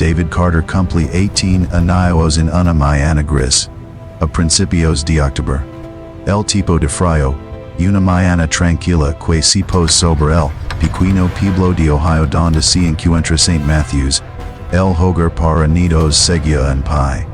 David Carter cumpli 18 años en una mañana gris, a principios de octubre. El tipo de frío, una mañana tranquila que se pose sobre el pequeño pueblo de Ohio donde se encuentra St. Matthews, el hogar para nidos seguía en pie.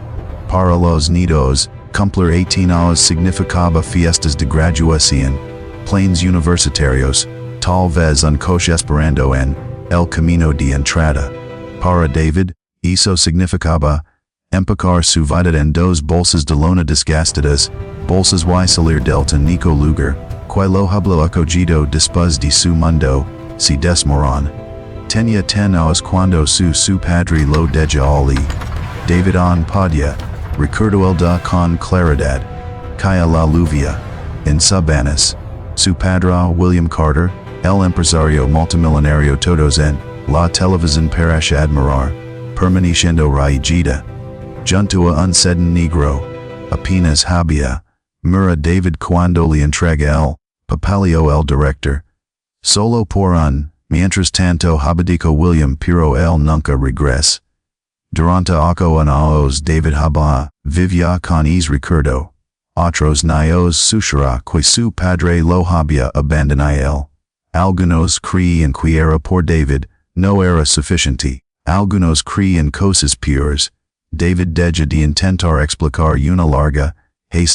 Para los nidos, cumplir 18 años significaba fiestas de graduación, planes universitarios, tal vez un coche esperando en el camino de entrada. Para David, eso significaba empacar su vida en dos bolsas de lona desgastadas, bolsas y salir del técnico lugar, que lo habla acogido después de su mundo, se desmoron. Tenía 10 años cuando su padre lo deja allí. David on podía, recuerdo el da con claridad, cae la lluvia, en Sabanas. Su padre William Carter, el empresario multimillonario todos en la televisión para admirar, permaneciendo raigida. Junto a un sedán negro, apenas había, mira David cuando le entrega el papelio el director. Solo por mientras tanto habedico William pero él nunca regresa. Durante 8 años David vivía con es recuerdo. Otros niños susurra que su padre lo había abandonado. Algunos creían que era por David, no era suficiente. Algunos creían cosas peores. David deja de intentar explicar una larga,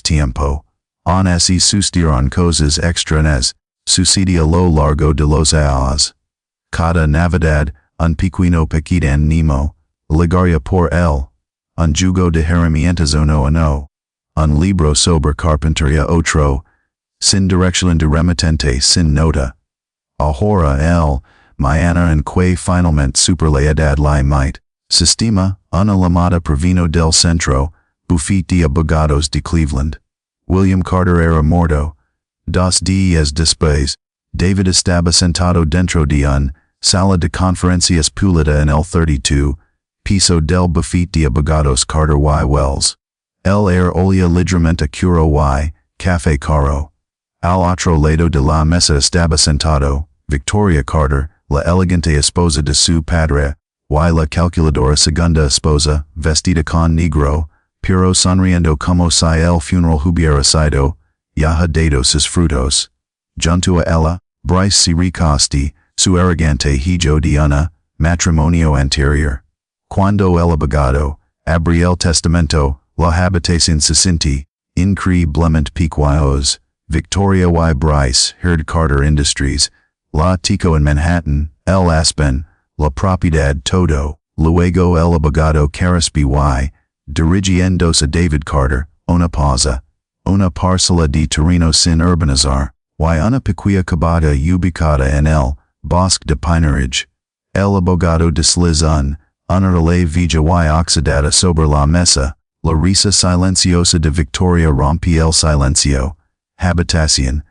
tiempo. On así sucedieron cosas extrañas, sucedía lo largo de los años. Cada Navidad, un pequeño paquete Nemo, ligaria por él. Un jugo de herramientas uno no. Un libro sobre carpintería otro. Sin dirección de remitente sin nota. Ahora el mañana en que finalmente super la edad la might. Sistema, una llamada provino del centro, buffet de abogados de Cleveland. William Carter era muerto. 2 días después, David estaba sentado dentro de sala de conferencias pública en el 32, piso del buffet de abogados Carter y Wells. El era olía ligeramente curo y café caro. Al otro lado de la mesa estaba sentado, Victoria Carter, la elegante esposa de su padre, y la calculadora segunda esposa, vestida con negro, pero sonriendo como si el funeral hubiera sido, ya dado sus frutos. Junto a ella, Bryce se recoste, su arrogante hijo de matrimonio anterior. Cuando el abogado abrió el testamento, la habitación se sentí increíblemente pequeños. Victoria y Bryce heard Carter Industries, la tico en Manhattan, el Aspen, la propiedad todo. Luego el abogado Carasby y, dirigiéndose a David Carter, una pausa, una parcela de terreno sin urbanizar, y una pequeña cabada ubicada en el bosque de Pineridge. El abogado desliza una relevilla y oxidada sobre la mesa, la risa silenciosa de Victoria rompe el silencio. Habitación.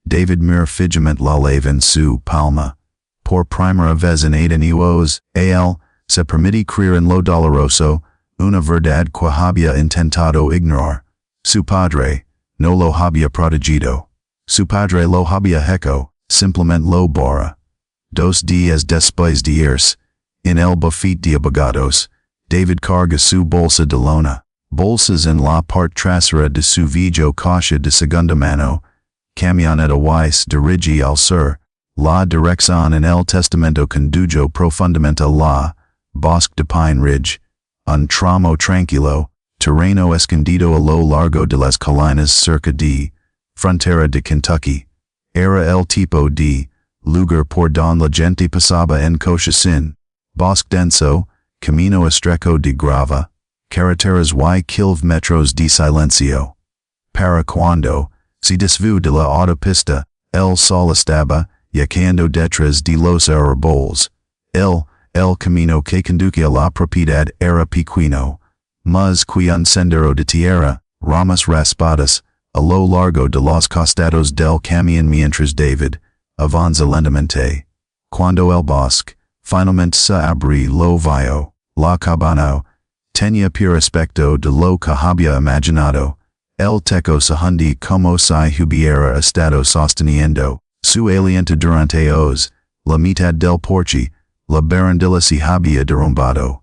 David mira fijamente la lave en su palma. Por primera vez en 8 años, él se permite creer en lo doloroso, una verdad que había intentado ignorar. Su padre no lo había protegido. Su padre lo había hecho, simplemente lo borra. 2 días después de irse, en el buffet de abogados, David carga su bolsa de lona, bolsas en la parte trasera de su viejo coche de segunda mano, camioneta y se dirige al sur. La dirección en el testamento condujo profundamente la bosque de Pine Ridge, un tramo tranquilo, terreno escondido a lo largo de las colinas cerca de frontera de Kentucky. Era el tipo de lugar por don la gente pasaba en coche sin bosque denso, camino estrecho de grava, carreteras y kilómetros de silencio. Para cuando se desvió de la autopista, el sol estaba yacando detrás de los árboles. El camino que conducía a la propiedad era pequeño, mas que un sendero de tierra, ramas raspadas, a lo largo de los costados del camión mientras David avanza lentamente. Cuando el bosque finalmente se abrió lo vio, la cabana tenía puro aspecto de lo que había imaginado. El techo se hundía como si hubiera estado sosteniendo su aliento durante la mitad del porche, la barandilla se había derrumbado.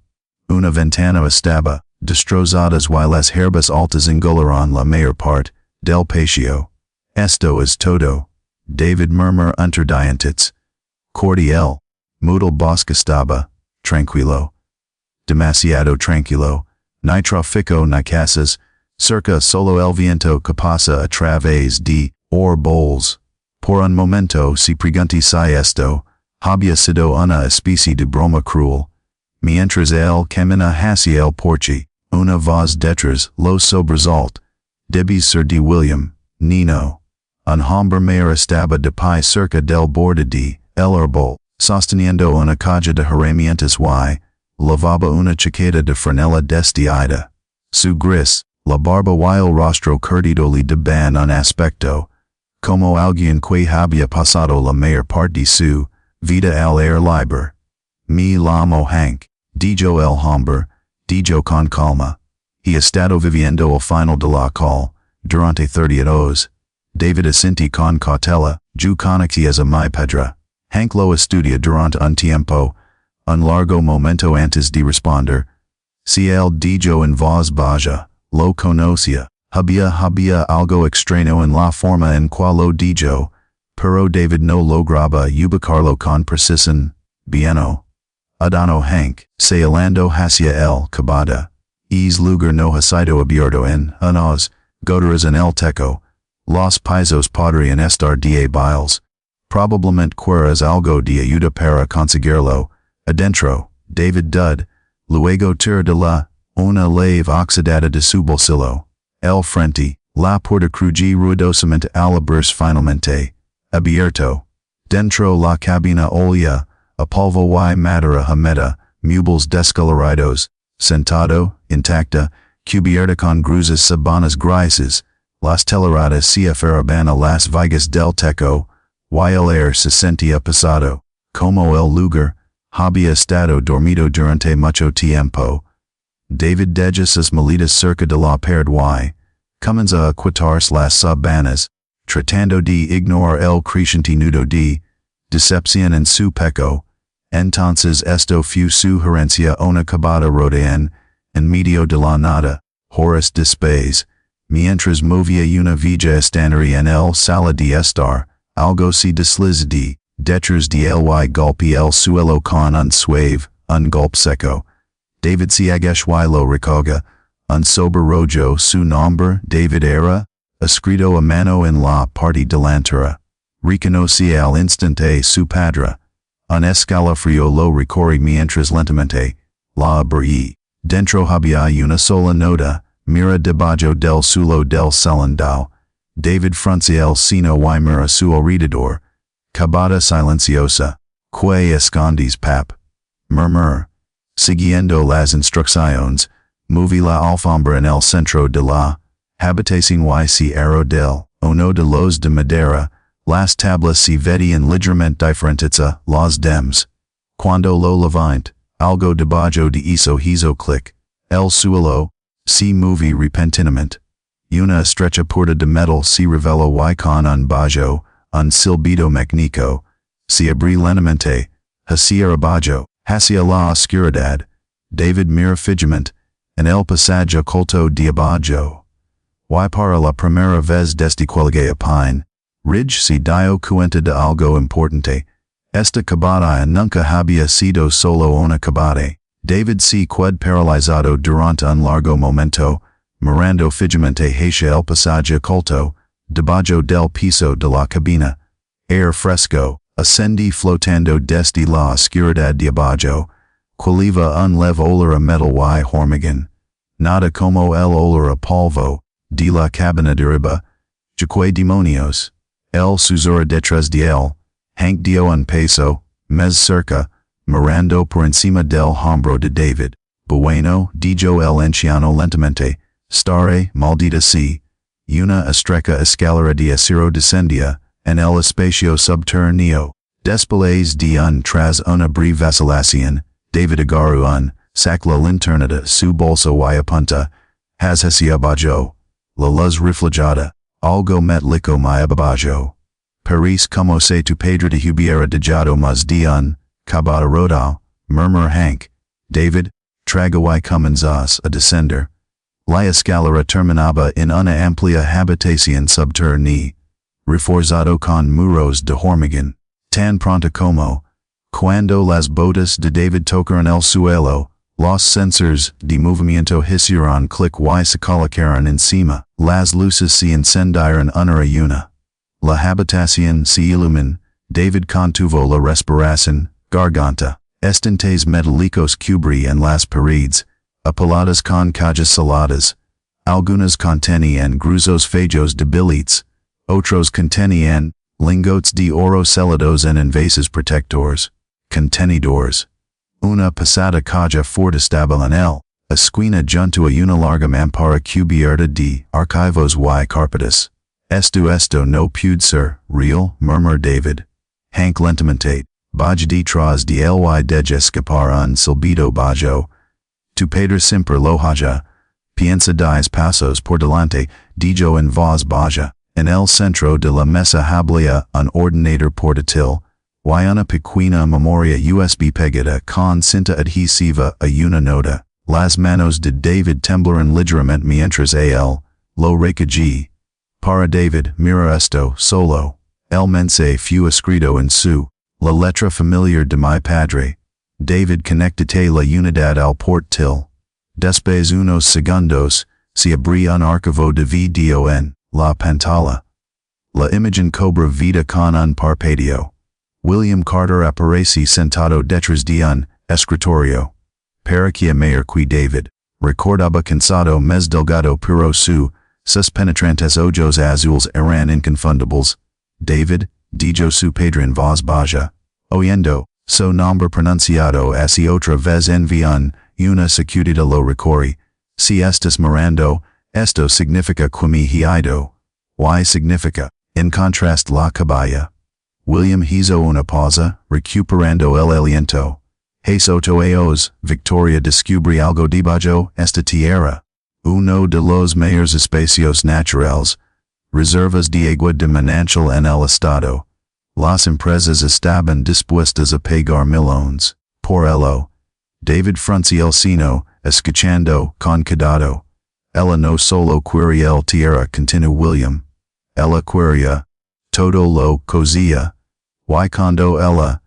Una ventana estaba destrozadas y las herbas altas engolaron la mayor parte del patio. Esto es todo. David murmur unter dientes. Cordial. Moodle bosque estaba tranquilo. Demasiado tranquilo. Ni tráfico ni casas. Cerca solo el viento que pasa a través de bowls. Por un momento si pregunté si esto había sido una especie de broma cruel. Mientras él camina hacia el porche, una voz detrás lo sobresalta. Debes ser de William, Nino. Un hombre mayor estaba de pie cerca del borde de el árbol, sosteniendo una caja de herramientas y lavaba una chaqueta de franela desteada. Su gris, la barba y el rostro curtido le daban un aspecto como alguien que había pasado la mayor parte de su vida al aire libre. Me llamo Hank, dijo el hombre, dijo con calma. He estado viviendo el final de la call, durante 30 años. David asentí con cautela, yo conocí a mi padre. Hank lo estudia durante un tiempo, un largo momento antes de responder. Si él dijo en voz baja, lo conocía, había algo extraño en la forma en cual lo dijo, pero David no lograba ubicarlo con precisión. Bieno. Adano Hank, se alando hacia el cabada. Es lugar no ha sido abierto en unos goteras en el techo. Los pisos podrían estar débiles. Probablemente quieras algo de ayuda para conseguirlo. Adentro, David dud. Luego tira de la una lave oxidada de su bolsillo. El frente, la puerta cruje ruidosamente al abrirse finalmente. Abierto. Dentro la cabina olía a polvo y madera humeda, muebles descoloridos, sentado, intacta, cubierta con gruesas sábanas grises, las telaradas se aferraban a las vigas del techo, y el aire se sentía pesado, como el lugar había estado dormido durante mucho tiempo. David deja sus maletas cerca de la pared y comienza a quitarse las sábanas, tratando de ignorar el creciente nudo de decepción en su pecho. Entonces esto fue su herencia una cabada rodean, en medio de la nada, horas después, mientras movía una villa estacionaria en el sala de estar, algo se desliza de detrás de él y golpea el suelo con un suave, un golpe seco. David se agacha y lo recoge, un sobrerojo su nombre David era, escrito a mano en la parte delantera. Reconoce al instante su padre. Un escalofrío lo recorre mientras lentamente la abrí. Dentro había una sola nota, mira debajo del suelo del salón. David frunce el seno y mira su alrededor. Cabada silenciosa. Que escondes pap? Murmur. Siguiendo las instrucciones, moví la alfombra en el centro de la habitación y se arrow del uno de los de madera. Las tablas se veían ligeramente diferentes a los demás. Cuando lo levant, algo debajo de eso hizo clic. El suelo se movió repentinamente. Una estrecha puerta de metal se reveló y con un bajo, un silbido magnífico, se abrió lentamente, hacia abajo, hacia la oscuridad. David mira fijamente, en el pasaje oculto de abajo. Y para la primera vez desde que pine. Ridge se dio cuenta de algo importante. Esta cabada nunca había sido solo una cabada. David se quedó paralizado durante un largo momento, mirando fijamente hacia el pasaje oculto, debajo del piso de la cabina. Aire fresco, ascendí flotando desde la oscuridad de abajo, qualiva un leve olor a metal y hormigón. Nada como el olor a polvo, de la cabina de arriba. Que demonios. El susurra detrás de él. Hank dio un paso, más cerca, mirando por encima del hombro de David. Bueno, dijo el anciano lentamente, stare, maldita sea. Una estrecha escalera de acero descendía, en el espacio subterráneo. Después de tras una breve vacilación, David agarró saca la linterna de su bolso y apunta, hacia abajo. La luz reflejada. Algo metlico muy abajo. Parece como si tu padre te hubiera dejado más de cabada rodal, murmur Hank. David, tragawai comenzas a descender. La escalera terminaba en una amplia habitación subterránea, reforzado con muros de hormigón. Tan pronto como, cuando las botas de David tocaron el suelo, los sensores de movimiento hicieron clic y se colocaron encima. Las luces se encendieron una. La habitación se iluminó. David contuvo la respiración, garganta. Estantes metálicos cubrían las paredes, apaladas con cajas saladas. Algunas contenían gruesos fejos de billetes. Otros contenían lingotes de oro selados en envases protectores. Contenedores. Una pesada caja fuerte estaba en el esquina junto a una larga mampara cubierta de archivos y carpetas. Esto no puede ser real, murmuró David. Hank lentamente, baja detrás de él y deja escapar un silbido bajo. Tu padre siempre lo haja. Piensa 10 pasos por delante, dijo en voz baja. En el centro de la mesa había un ordenador portátil, y una pequeña memoria USB pegada con cinta adhesiva a una nota. Las manos de David temblaron ligeramente mientras él lo recogía. Para David, mira esto, solo. El mensaje fue escrito en su la letra familiar de mi padre. David conectate la unidad al portátil. Después unos segundos, se abría un archivo de video en la pantalla. La imagen cobra vida con un parpadeo. William Carter aparece sentado detrás de un escritorio. Parecía mayor que David. Recordaba cansado mes delgado pero sus penetrantes ojos azules eran inconfundibles. David, dijo su padre en voz baja. Oyendo, su nombre pronunciado así otra vez en una sacudida lo recorre. Si estás mirando, esto significa que me he ido. Y significa, en contrast la caballa. William hizo una pausa, recuperando el aliento. Hesoto eos, Victoria descubre algo debajo esta tierra. Uno de los mayores espacios naturales. Reservas de agua de manantial en el estado. Las empresas estaban dispuestas a pagar millones. Por ello. David frunció el ceño, escuchando, con cuidado. Ella no solo quería el tierra continuó William. Ella quería. Todo lo cosía. Y cuando ella.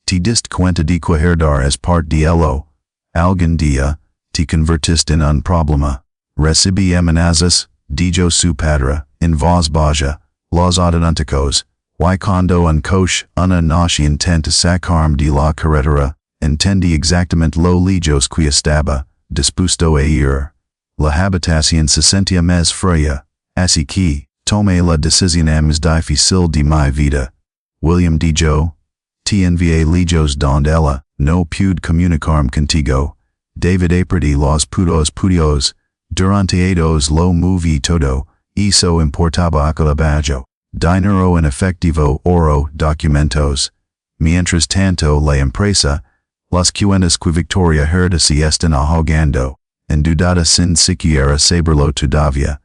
Te diste cuenta de que herdar es parte de ello. Algún día. Te convertiste en un problema. Recibí amenazas, dijo su padre, en voz baja. Los auténticos. Y cuando un coche, una noche intenta sacarme de la carretera. Entendí exactamente lo lejos que estaba, dispuesto a ir. La habitación se sentía más fría, así que, tomé la decisión más difícil de mi vida. William dijo, te envié lejos donde ella no pude comunicarme contigo. David aprendí los pudios, durante ellos lo moví todo, eso importaba aquel bajo. Dinero en efectivo oro documentos. Mientras tanto la empresa, las cuentas que Victoria hereda se están ahogando, endeudada sin siquiera saberlo todavía.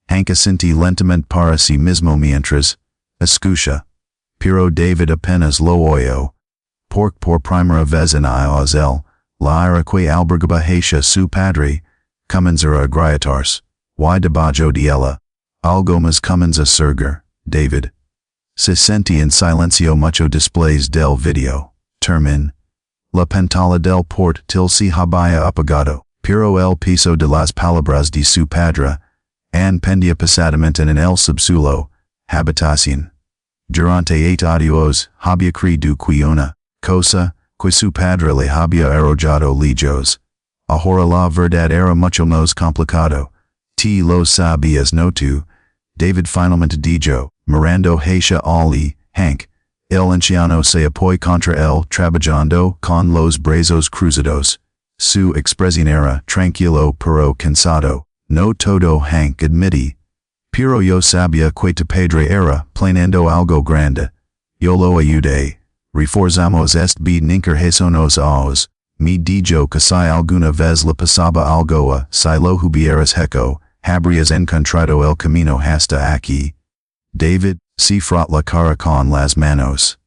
Hank asentí lentamente para sí mismo mientras, escucha. Pero David apenas lo oyó. Porque por primera vez en años él, la ira que albergaba hacia su padre, comenzará a grietarse. Y debajo de ella. Algo más comienza a surgir, David. Se sentí en silencio mucho después del video. Termin. La pantalla del portátil se había apagado, pero el peso de las palabras de su padre, pendía pesadamente en el subsuelo, habitación. Durante 8 años, había creído que una cosa, que su padre le había arrojado lejos. Ahora la verdad era mucho más complicado. Te lo sabías no tú. David finalmente dijo, mirando hacia Ali, Hank. El anciano se apoyó contra él trabajando con los brazos cruzados. Su expresión era tranquilo pero cansado. No todo Hank admití. Pero yo sabía que tu padre era planeando algo grande. Yo lo ayudé. Reforzamos este ninker nos aos. Me dijo que si alguna vez le pasaba algo a si lo hubieras hecho, habrías encontrado el camino hasta aquí. David, se frotó la cara con las manos.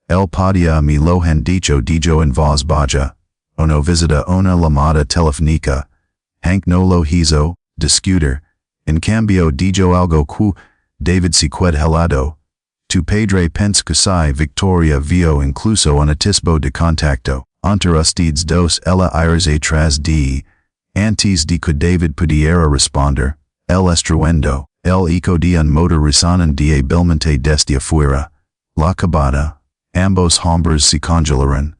El podía me lo han dicho en voz baja. Ono visita una llamada telefonica, Hank no lo hizo, discuter, en cambio dijo algo que David se qued helado. Tu padre pense que si Victoria vio incluso un atisbo de contacto, entre ustedes dos ella iras atrás de, antes de que David pudiera responder, el estruendo, el eco de un motor resonan de habilmente desde afuera, la cabada, ambos hombres se congelaron.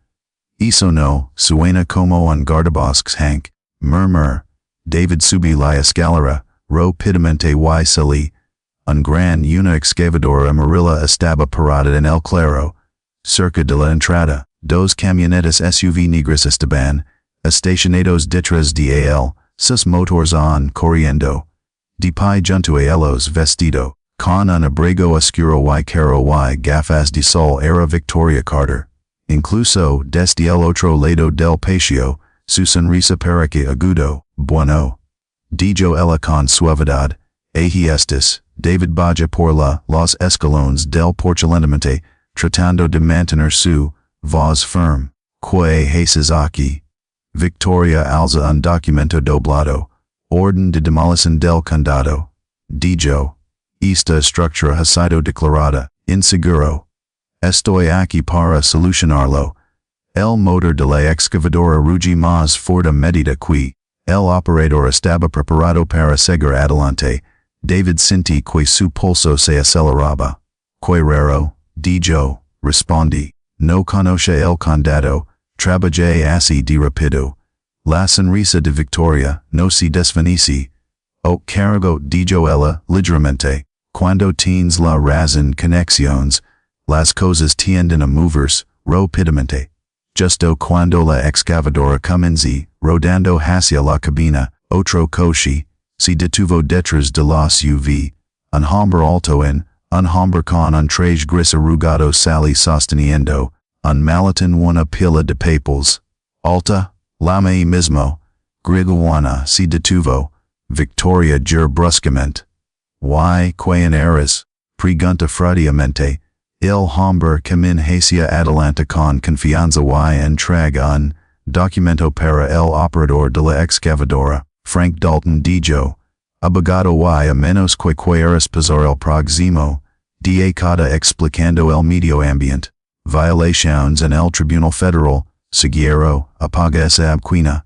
Eso no, suena como un guardabosques Hank, murmur, David subí la escalera, rápidamente y salí, un gran una excavadora amarilla estaba parada en el claro, cerca de la entrada, dos camionetas SUV negras estaban, estacionados detrás de él, sus motores corriendo, de pie junto a ellos vestido, con un abrigo oscuro y caro y gafas de sol era Victoria Carter. Incluso desde el otro lado del patio, su sonrisa parece agudo, bueno. Dijo ella con suavidad, ahí estás, David baja por los escalones del porcelanamente, tratando de mantener su voz firme. Que haces aquí? Victoria alza un documento doblado, orden de demolición del condado. Dijo, esta estructura ha sido declarada inseguro. Estoy aquí para solucionarlo. El motor de la excavadora ruge más fuerte medida que el operador estaba preparado para seguir adelante. David sentí que su pulso se aceleraba. Que raro, dijo, respondí. No conoce el condado, trabajé así de rápido. La sonrisa de Victoria no se desvanece. O cargó, dijo ella, ligeramente. Cuando tienes la razón conexiones, las cosas tienden a moverse rápidamente. Justo cuando la excavadora comienza rodando hacia la cabina, otro coche se detuvo detrás de la SUV. Un hombre alto un hombre con un traje gris arrugado sale sosteniendo un maletín una pila de papeles. Alta, lama y mismo, Griguana se detuvo. Victoria gira bruscamente. Y quién eres? Pregunta fríamente. El hombre camina hacia adelante con confianza y entrega un documento para el operador de la excavadora. Frank Dalton dijo, abogado y a menos que quieras pasar el próximo década explicando el medio ambiente, violaciones en el Tribunal Federal, Seguero, apaga esa abquina.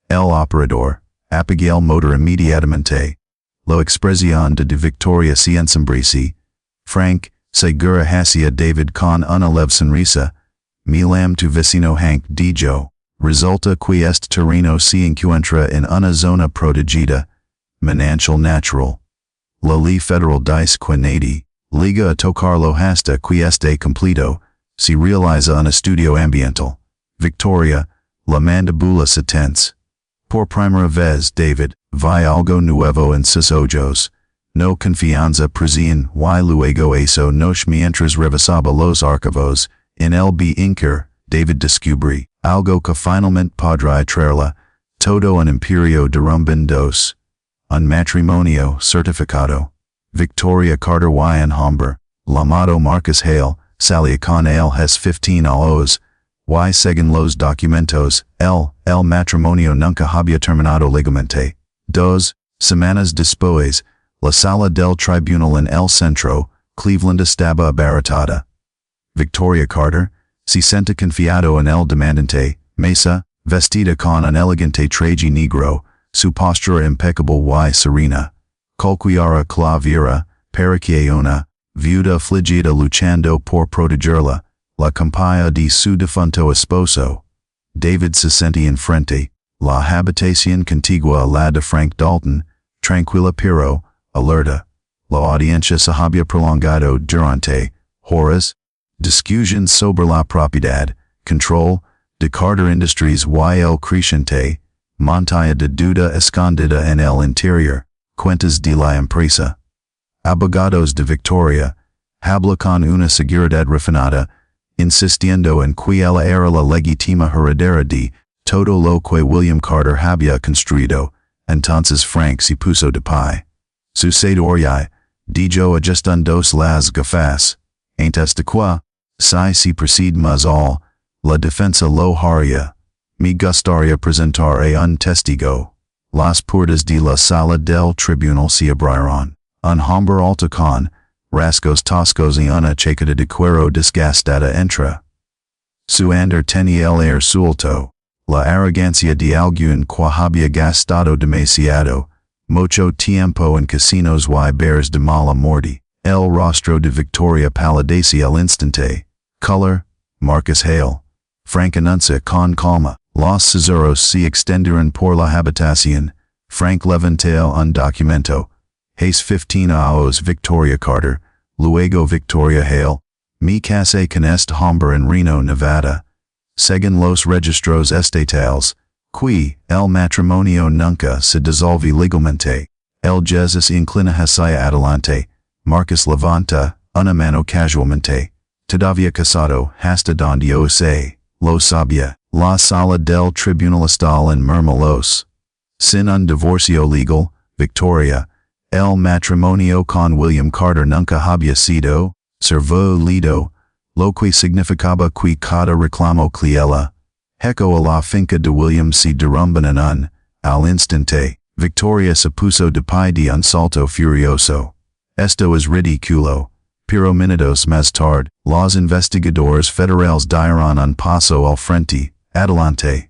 El operador, apaga el motor inmediatamente. La expresión de Victoria se ensombrece. Frank, segura hacia David con una leve sonrisa. Milam tu vecino Hank dijo, resulta que este terreno se encuentra en una zona protegida, manantial natural. La ley federal dice que nadie, liga a tocarlo hasta que esté completo, se realiza un estudio ambiental. Victoria, la mandíbula se tense. Por primera vez David, vi algo nuevo en sus ojos. No confianza presien y luego eso noche mientras revisaba los archivos, en el inker, David descubrí algo que finalmente podrá traerla, todo un imperio derrumbándose. Un matrimonio certificado. Victoria Carter y un hombre, llamado Marcus Hale, salía con él hace 15 años, y según los documentos, el matrimonio nunca había terminado legalmente. 2 semanas después, la sala del tribunal en el centro, Cleveland estaba abarrotada. Victoria Carter, se senta confiado en el demandante, mesa, vestida con un elegante traje negro, su postura impecable y serena. Colquiara clavira, para que una viuda afligida luchando por protegerla, la compañía de su difunto esposo. David se sentía enfrente, la habitación contigua a la de Frank Dalton, tranquila pero alerta. La audiencia se había prolongado durante horas. Discusiones sobre la propiedad, control, de Carter Industries y el creciente, montaña de duda escondida en el interior, cuentas de la empresa. Abogados de Victoria, habla con una seguridad refinada, insistiendo en que ella era la legítima heredera de todo lo que William Carter había construido. Entonces Frank se puso de pie. Sucedoria, dijo ajustando las gafas. Antes de que, si se procede más all, la defensa lo haría. me gustaría presentar un testigo. Las puertas de la sala del tribunal se abrieron. Un hombre alto con rasgos toscos y una chaqueta de cuero desgastada entra. Su andar tenía el air suelto, la arrogancia de alguien que había gastado demasiado mucho tiempo en casinos y bares de mala muerte. El rostro de Victoria palidecía al instante. Color, Marcus Hale. Frank anuncia con calma. Los cesaros se extendieron por la habitación. Frank levantó un documento. Hace 15 años Victoria Carter, luego Victoria Hale. Me casé con este hombre en Reno, Nevada. Según los registros estatales, qui el matrimonio nunca se dissolve legalmente. El Jesus inclina hacia adelante. Marcus levanta una mano casualmente. Todavía casado hasta donde yo sé, lo sabía. La sala del tribunal está en Murmelos. Sin un divorcio legal, Victoria, el matrimonio con William Carter nunca había sido servido, lo que significaba que cada reclamo cliela. Heco a la finca de William se derrumban al instante. Victoria se puso de pie de un salto furioso. Esto es ridículo. Pero minutos más tarde, los investigadores federales dieron un paso al frente. Adelante.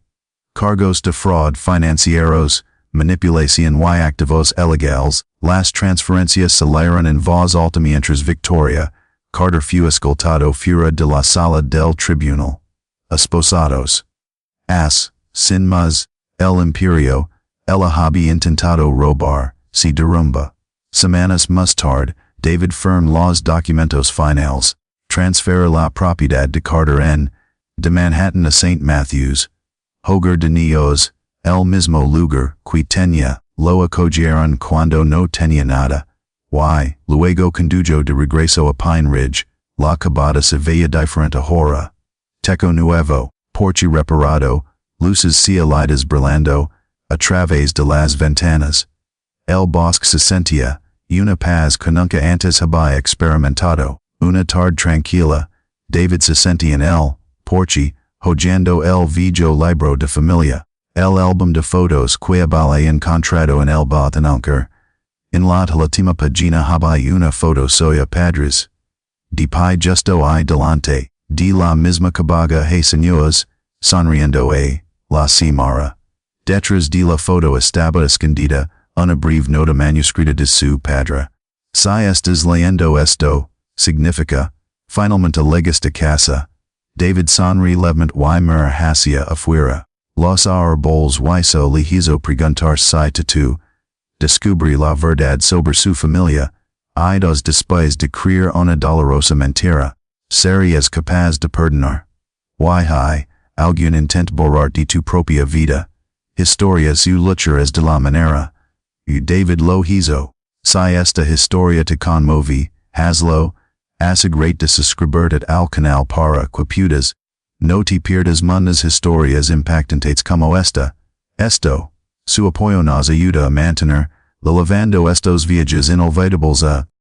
Cargos de fraude financieros, manipulación y activos ilegales, las transferencias salieron en voz alta mientras Victoria, Carter fue escoltado fuera de la sala del tribunal. Esposados. Sin más, el imperio, ella había intentado robar, se derrumba. Semanas más tarde, David firma los documentos finales, transfiere la propiedad de Carter de Manhattan a St. Matthews, hogar de niños, el mismo lugar que tenía, lo acogieron cuando no tenía nada. Luego condujo de regreso a Pine Ridge, la cabada se veía diferente ahora. Techo nuevo, porche reparado, luces cielitas brillando, a través de las ventanas. El bosque se sentía, una paz que nunca antes había experimentado. Una tarde tranquila, David se sentía en el porche, hojeando el viejo libro de familia, el álbum de fotos que había encontrado en el botanunker. En la última página había una foto suya padres. De pie justo ahí delante, de la misma cabaga hace años, sonriendo la cimara. Detrás de la foto estaba escondida una breve nota manuscrita de su padre. Si estás leyendo esto, significa, finalmente llegas de casa. David sonríe levemente y mira hacia afuera. Los árboles y so le hizo preguntar si tú descubrí la verdad sobre su familia, y después de creer una dolorosa mentira, serías capaz de perdonar. Hay algún intento borrar de tu propia vida. Historias u luchas de la manera. David lo hizo. Si esta historia te conmovi, hazlo. Asegurate de suscribirte al canal para que puedas no te pierdas muchas historias impactantes como esta. Esto, su apoyo nos ayuda a mantener, lavando estos viajes inolvidables a